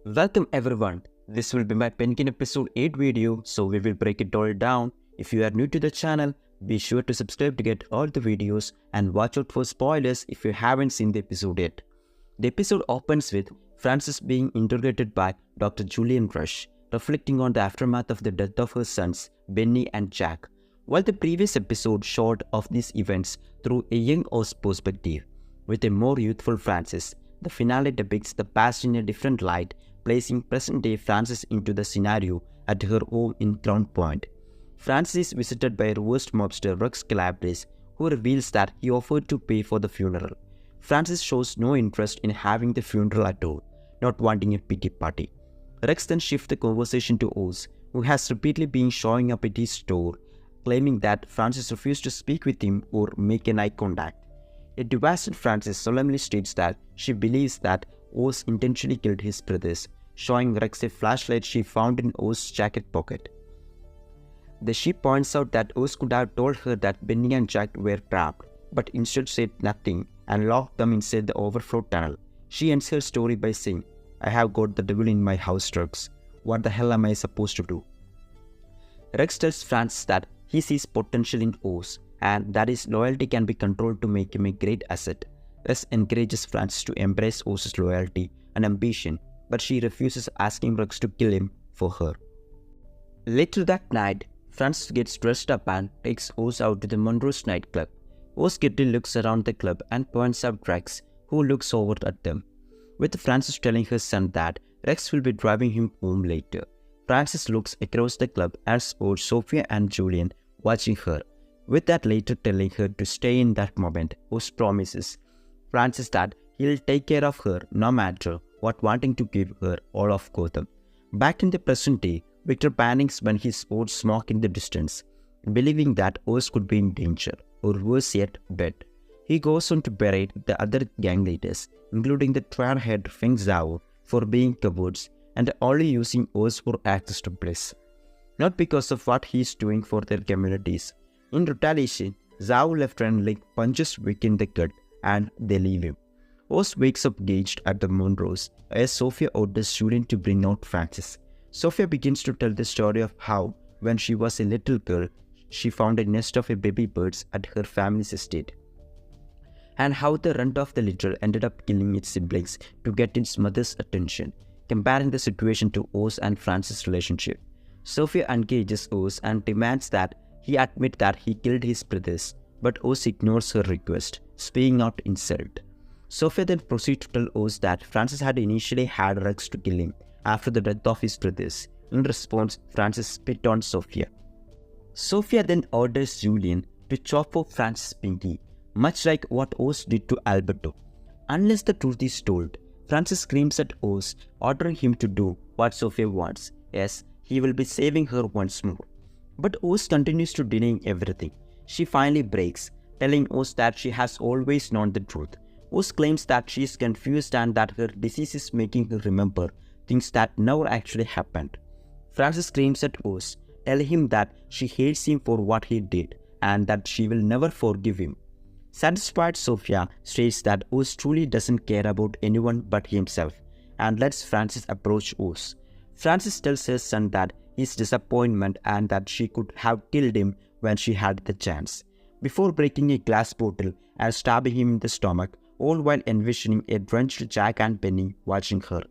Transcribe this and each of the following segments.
Welcome everyone. This will be my Penguin episode 8 video, so we will break it all down. If you are new to the channel, be sure to subscribe to get all the videos and watch out for spoilers if you haven't seen the episode yet. The episode opens with Frances being interrogated by Dr. Julian Rush, reflecting on the aftermath of the death of her sons, Benny and Jack. While the previous episode showed of these events through a young Oz perspective, with a more youthful Frances, the finale depicts the past in a different light, placing present-day Frances into the scenario at her home in Crown Point. Frances is visited by her worst mobster Rex Calabrese, who reveals that he offered to pay for the funeral. Frances shows no interest in having the funeral at all, not wanting a pity party. Rex then shifts the conversation to Oz, who has repeatedly been showing up at his store, claiming that Frances refused to speak with him or make an eye contact. A devastated Frances solemnly states that she believes that Oz intentionally killed his brothers, showing Rex a flashlight she found in Oz's jacket pocket. She points out that Oz could have told her that Benny and Jack were trapped, but instead said nothing and locked them inside the overflow tunnel. She ends her story by saying, "I have got the devil in my house, Rex. What the hell am I supposed to do?" Rex tells Frances that he sees potential in Oz, and that his loyalty can be controlled to make him a great asset. Rex encourages Frances to embrace Oz's loyalty and ambition, but she refuses, asking Rex to kill him for her. Later that night, Frances gets dressed up and takes Oz out to the Monroe's nightclub. Oz quickly looks around the club and points out Rex, who looks over at them, with Frances telling her son that Rex will be driving him home later. Frances looks across the club and spots Sofia and Julian watching her, with that later telling her to stay in that moment. Oz promises Frances that he'll take care of her no matter what, wanting to give her all of Gotham. Back in the present day, Victor panics when he spots smoke in the distance, believing that Oz could be in danger, or worse yet, dead. He goes on to berate the other gang leaders, including the Triad head Feng Zhao, for being cowards and only using Oz for access to Bliss, not because of what he's doing for their communities. In retaliation, Zhao Lieutenant Link punches Vic in the gut and they leave him. Oz wakes up gauged at the Monroes as Sofia orders Julian to bring out Frances. Sofia begins to tell the story of how, when she was a little girl, she found a nest of baby birds at her family's estate, and how the runt of the litter ended up killing its siblings to get its mother's attention, comparing the situation to Oz and Frances' relationship. Sofia engages Oz and demands that he admit that he killed his brothers, but Oz ignores her request, spewing out insult. Sofia then proceeds to tell Oz that Frances had initially had Rex to kill him after the death of his brothers. In response, Frances spit on Sofia. Sofia then orders Julian to chop off Frances' pinky, much like what Oz did to Alberto. Unless the truth is told, Frances screams at Oz, ordering him to do what Sofia wants, as he will be saving her once more. But Oz continues to deny everything. She finally breaks, telling Oz that she has always known the truth. Oz claims that she is confused and that her disease is making her remember things that never actually happened. Frances screams at Oz, telling him that she hates him for what he did and that she will never forgive him. Satisfied, Sofia states that Oz truly doesn't care about anyone but himself and lets Frances approach Oz. Frances tells her son that his disappointment and that she could have killed him when she had the chance, before breaking a glass bottle and stabbing him in the stomach, all while envisioning a drenched Jack and Benny watching her.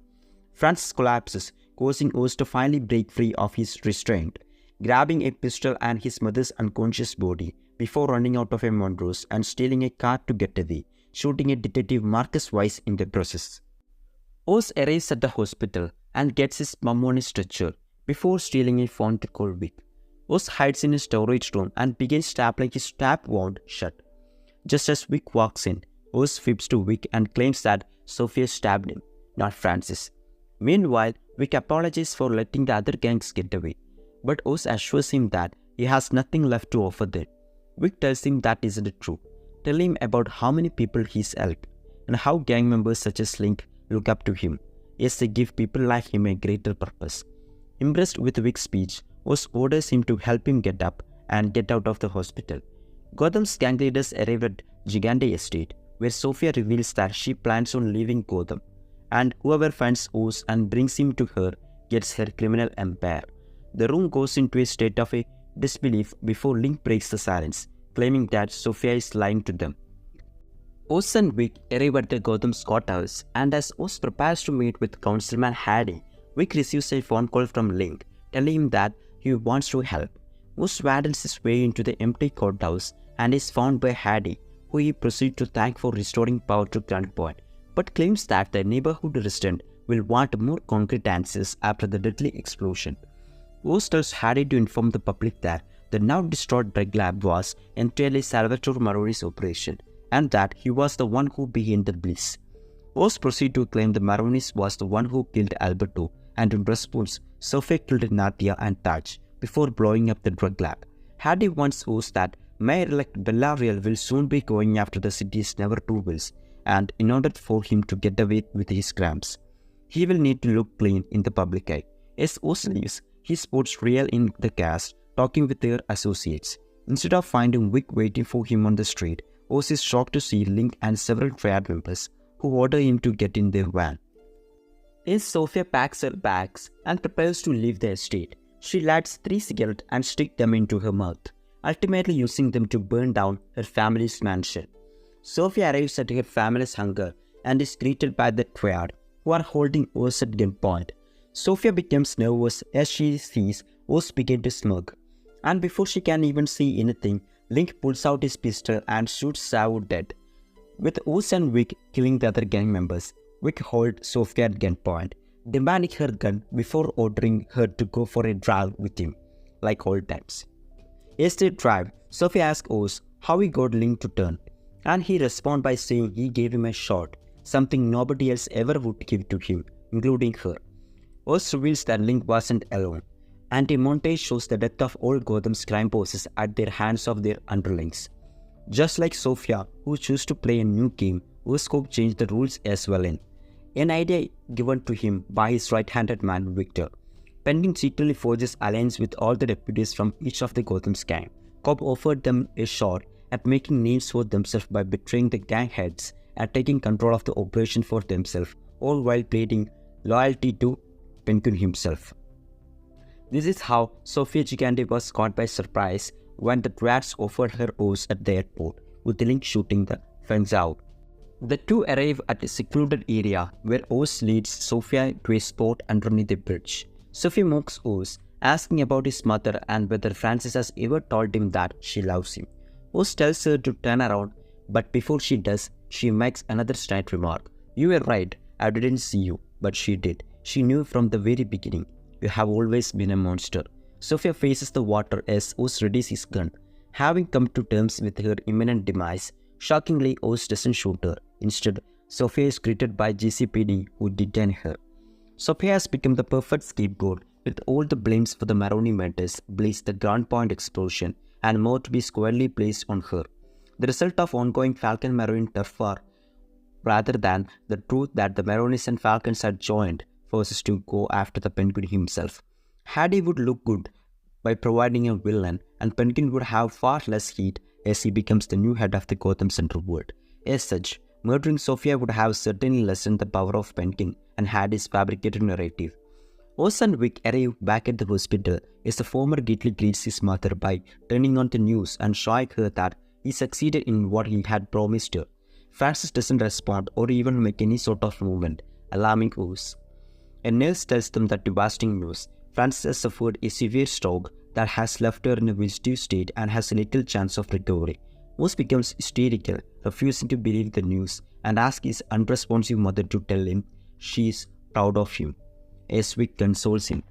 Frances collapses, causing Oz to finally break free of his restraint, grabbing a pistol and his mother's unconscious body before running out of a Monroe's and stealing a car to get away, shooting a detective Marcus Weiss in the process. Oz arrives at the hospital and gets his mum on a stretcher before stealing a phone to call Vic. Oz hides in his storage room and begins stapling his stab wound shut. Just as Vic walks in, Oz fibs to Vic and claims that Sofia stabbed him, not Frances. Meanwhile, Vic apologizes for letting the other gangs get away, but Oz assures him that he has nothing left to offer them. Vic tells him that isn't true, telling him about how many people he's helped and how gang members such as Link look up to him, as they give people like him a greater purpose. Impressed with Vic's speech, Oz orders him to help him get up and get out of the hospital. Gotham's gang leaders arrive at Gigante estate, where Sofia reveals that she plans on leaving Gotham. and whoever finds Oz and brings him to her gets her criminal empire. The room goes into a state of disbelief before Link breaks the silence, claiming that Sofia is lying to them. Oz and Vic arrive at the Gotham's courthouse, and as Oz prepares to meet with Councilman Hardy, Vic receives a phone call from Link, telling him that he wants to help. Oz waddles his way into the empty courthouse and is found by Hardy, who he proceeds to thank for restoring power to Gunpoint, but claims that the neighborhood resident will want more concrete answers after the deadly explosion. Oz tells Hardy to inform the public that the now destroyed drug lab was entirely Salvatore Maroni's operation, and that he was the one who began the Bliss. Oz proceeds to claim the Maronis was the one who killed Alberto, and in response, Sofia killed Nadia and Taj before blowing up the drug lab. Hardy warns Oz that Mayor-elect Bellariel will soon be going after the city's never-do-wells, and in order for him to get away with his crimes, he will need to look clean in the public eye. As Oz leaves, he spots Real in the cast, talking with their associates. Instead of finding Vic waiting for him on the street, Oz is shocked to see Link and several triad members who order him to get in their van. As Sofia packs her bags and prepares to leave the estate, she lights 3 cigarettes and sticks them into her mouth, ultimately using them to burn down her family's mansion. Sofia arrives at her family's hangar and is greeted by the triad, who are holding Oz at gunpoint. Sofia becomes nervous as she sees Oz begin to smoke, and before she can even see anything, Link pulls out his pistol and shoots Savo dead. With Oz and Vic killing the other gang members, Vic holds Sofia at gunpoint, demanding her gun before ordering her to go for a drive with him, like old times. As they drive, Sofia asks Oz how he got Link to turn, and he responds by saying he gave him a shot, something nobody else ever would give to him, including her. Oz reveals that Link wasn't alone, and a montage shows the death of all Gotham's crime bosses at the hands of their underlings. Just like Sofia, who chose to play a new game, Oscorp changed the rules as well in an idea given to him by his right-handed man Victor. Penguin secretly forges alliance with all the deputies from each of the Gotham's gang. Cobb offered them a shot at making names for themselves by betraying the gang heads and taking control of the operation for themselves, all while pleading loyalty to Penguin himself. This is how Sofia Gigante was caught by surprise when the Triads offered her Oz at the airport, with Link shooting the fence out. The two arrive at a secluded area where Oz leads Sofia to a spot underneath the bridge. Sofia mocks Oz, asking about his mother and whether Francis has ever told him that she loves him. Oz tells her to turn around, but before she does, she makes another snide remark. "You were right, I didn't see you, but she did. She knew from the very beginning. You have always been a monster." Sofia faces the water as Oz readies his gun. Having come to terms with her imminent demise, shockingly Oz doesn't shoot her. Instead, Sofia is greeted by GCPD, who detain her. Sofia has become the perfect scapegoat, with all the blames for the Maroni murders, Bliss, the Grand Point explosion, and more to be squarely placed on her. The result of ongoing Falcon Maroni turf war, rather than the truth that the Maronis and Falcons had joined forces to go after the Penguin himself. Hardy would look good by providing a villain, and Penguin would have far less heat as he becomes the new head of the Gotham Central World. As such, murdering Sofia would have certainly lessened the power of Penguin and Hardy's fabricated narrative. Oz and Vic arrive back at the hospital as the former Gately greets his mother by turning on the news and showing her that he succeeded in what he had promised her. Francis doesn't respond or even make any sort of movement, alarming Oz. A nurse tells them the devastating news. Francis has suffered a severe stroke that has left her in a vegetative state and has little chance of recovery. Oz becomes hysterical, refusing to believe the news, and asks his unresponsive mother to tell him she is proud of him, as Vic consoles him.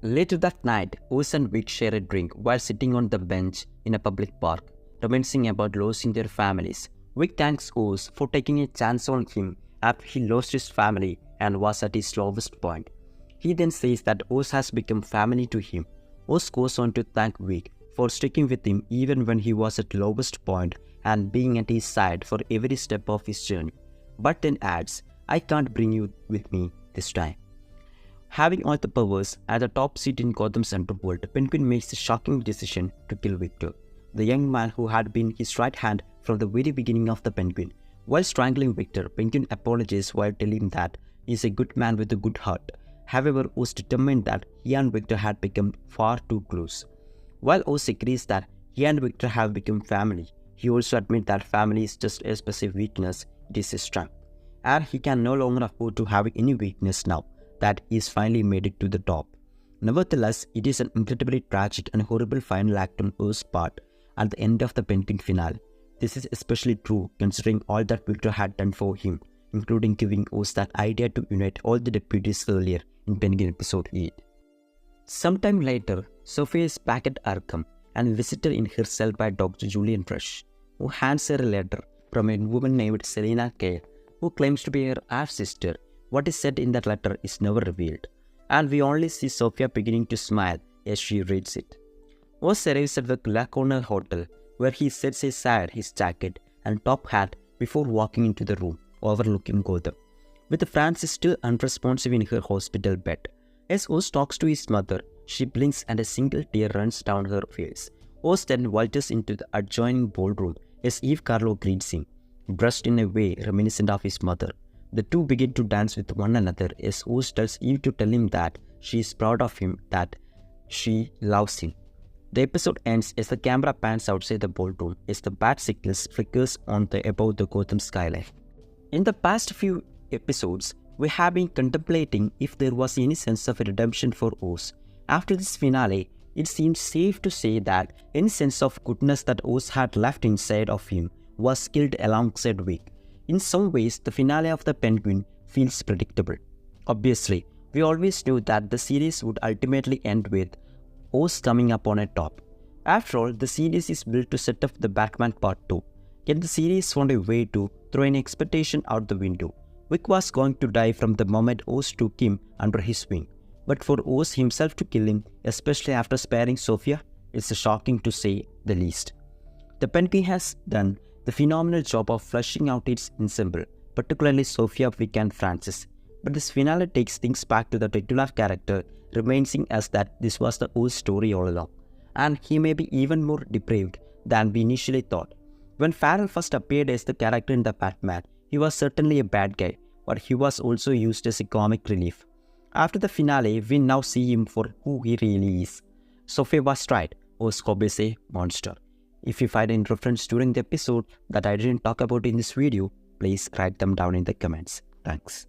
Later that night, Oz and Vic share a drink while sitting on the bench in a public park, reminiscing about losing their families. Vic thanks Oz for taking a chance on him after he lost his family and was at his lowest point. He then says that Oz has become family to him. Oz goes on to thank Vic for sticking with him even when he was at lowest point and being at his side for every step of his journey, but then adds, "I can't bring you with me this time." Having all the powers at the top seat in Gotham's underworld, Penguin makes the shocking decision to kill Victor, the young man who had been his right hand from the very beginning of the Penguin. While strangling Victor, Penguin apologizes while telling him that he is a good man with a good heart. However, Oz determined that he and Victor had become far too close. While Oz agrees that he and Victor have become family, he also admits that family is just a specific weakness, it is a strength. And he can no longer afford to have any weakness now that he has finally made it to the top. Nevertheless, it is an incredibly tragic and horrible final act on Oz's part at the end of the Penguin finale. This is especially true considering all that Victor had done for him, including giving Oz that idea to unite all the deputies earlier in Penguin episode 8. Sometime later, Sofia is back at Arkham and visited in her cell by Dr. Julian Rush, who hands her a letter from a woman named Selena Kay, who claims to be her half-sister. What is said in that letter is never revealed, and we only see Sofia beginning to smile as she reads it. Oz arrives at the La Corner Hotel, where he sets aside his jacket and top hat before walking into the room overlooking Gotham. With Frances still unresponsive in her hospital bed, as Oz talks to his mother, she blinks and a single tear runs down her face. Oz then waltzes into the adjoining ballroom as Eve Carlo greets him, dressed in a way reminiscent of his mother. The two begin to dance with one another as Oz tells Eve to tell him that she is proud of him, that she loves him. The episode ends as the camera pans outside the ballroom as the bat signals flickers on above the Gotham skyline. In the past few episodes, we have been contemplating if there was any sense of redemption for Oz. After this finale, it seems safe to say that any sense of goodness that Oz had left inside of him was killed alongside Vic. In some ways, the finale of The Penguin feels predictable. Obviously, we always knew that the series would ultimately end with Oz coming up on a top. After all, the series is built to set up the Batman Part 2. Yet the series found a way to throw an expectation out the window. Vic was going to die from the moment Oz took him under his wing. But for Oz himself to kill him, especially after sparing Sofia, it's shocking to say the least. The Penguin has done the phenomenal job of fleshing out its ensemble, particularly Sofia, Vic and Frances. But this finale takes things back to the titular character, reminding us that this was the Oz story all along. And he may be even more depraved than we initially thought. When Farrell first appeared as the character in The Batman, he was certainly a bad guy, but he was also used as a comic relief. After the finale, we now see him for who he really is. Sofia was right, Oz is a monster. If you find any reference during the episode that I didn't talk about in this video, please write them down in the comments. Thanks.